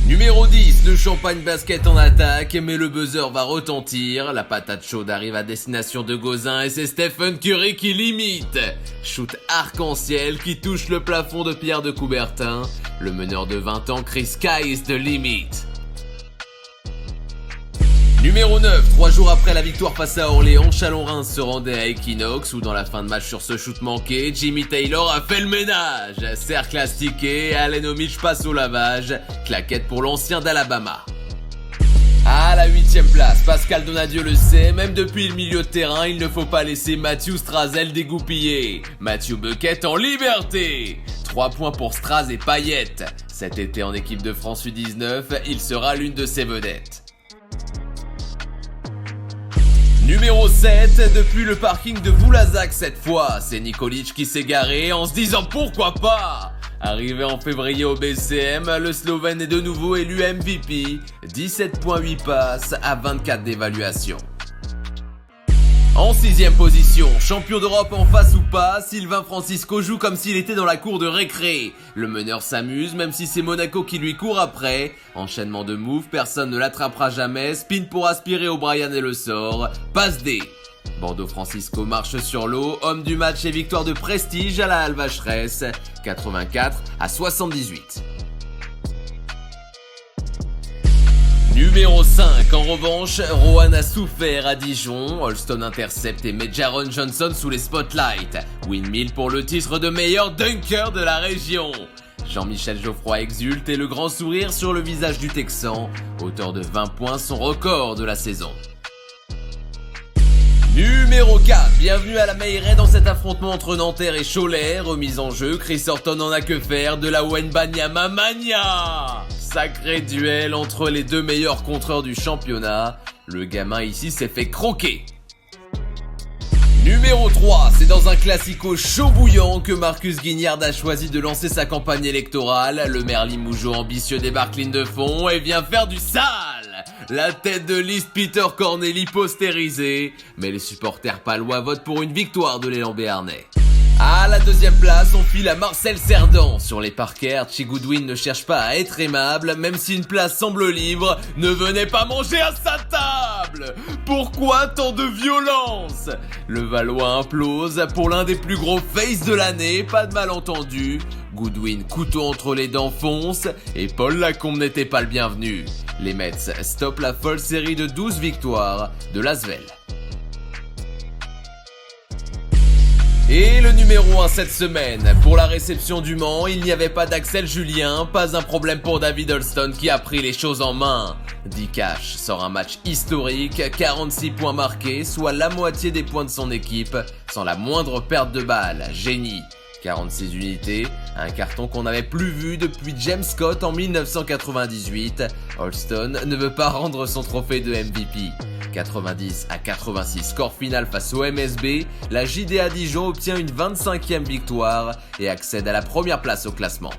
Numéro 10, le champagne basket en attaque, mais le buzzer va retentir. La patate chaude arrive à destination de Gauzin et c'est Stephen Curry qui limite. Shoot arc-en-ciel qui touche le plafond de Pierre de Coubertin. Le meneur de 20 ans crie Sky is the limit. Numéro 9, 3 jours après la victoire face à Orléans, Chalon-Reims se rendait à Equinox où dans la fin de match sur ce shoot manqué, Jimmy Taylor a fait le ménage. Cercle astiqué, Allen Omich passe au lavage, claquette pour l'ancien d'Alabama. À la 8ème place, Pascal Donadieu le sait, même depuis le milieu de terrain, il ne faut pas laisser Matthew Strazel dégoupiller. Matthew Bucket en liberté. 3 points pour Straz et Payet. Cet été en équipe de France U19, il sera l'une de ses vedettes. Numéro 7, depuis le parking de Boulazac cette fois, c'est Nikolic qui s'est garé en se disant pourquoi pas. Arrivé en février au BCM, le Slovène est de nouveau élu MVP, 17.8 passes à 24 d'évaluation. En 6ème position, champion d'Europe en face ou pas, Sylvain Francisco joue comme s'il était dans la cour de récré. Le meneur s'amuse même si c'est Monaco qui lui court après. Enchaînement de moves, personne ne l'attrapera jamais, spin pour aspirer O'Brien et le sort, passe D. Bordeaux Francisco marche sur l'eau, homme du match et victoire de prestige à la Alvacheresse, 84-78. Numéro 5, en revanche, Rohan a souffert à Dijon, Holston intercepte et met Jaron Johnson sous les spotlights. Windmill pour le titre de meilleur dunker de la région. Jean-Michel Geoffroy exulte et le grand sourire sur le visage du Texan, auteur de 20 points, son record de la saison. Numéro 4, bienvenue à la Meilleray dans cet affrontement entre Nanterre et Cholet. Remise en jeu, Chris Horton en a que faire, de la Wenbanyama Mania. Sacré duel entre les deux meilleurs contreurs du championnat. Le gamin ici s'est fait croquer. Numéro 3, c'est dans un classico chaud bouillant que Marcus Guignard a choisi de lancer sa campagne électorale. Le maire Limougeot ambitieux débarque ligne de fond et vient faire du sale. La tête de liste Peter Corneli postérisée, mais les supporters palois votent pour une victoire de l'élan béarnais. À la 2ème place, on file à Marcel Cerdan. Sur les parquets, Archie Goodwin ne cherche pas à être aimable, même si une place semble libre, ne venez pas manger à sa table. Pourquoi tant de violence? Le Valois implose pour l'un des plus gros faces de l'année, pas de malentendu. Goodwin, couteau entre les dents, fonce, et Paul Lacombe n'était pas le bienvenu. Les Mets stoppent la folle série de 12 victoires de l'Asvel. Et le numéro 1 cette semaine, pour la réception du Mans, il n'y avait pas d'Axel Julien, pas un problème pour David Holston qui a pris les choses en main. Dikash sort un match historique, 46 points marqués, soit la moitié des points de son équipe, sans la moindre perte de balle, génie. 46 unités, un carton qu'on n'avait plus vu depuis James Scott en 1998. Holston ne veut pas rendre son trophée de MVP. 90-86 score final face au MSB, la JDA Dijon obtient une 25e victoire et accède à la première place au classement.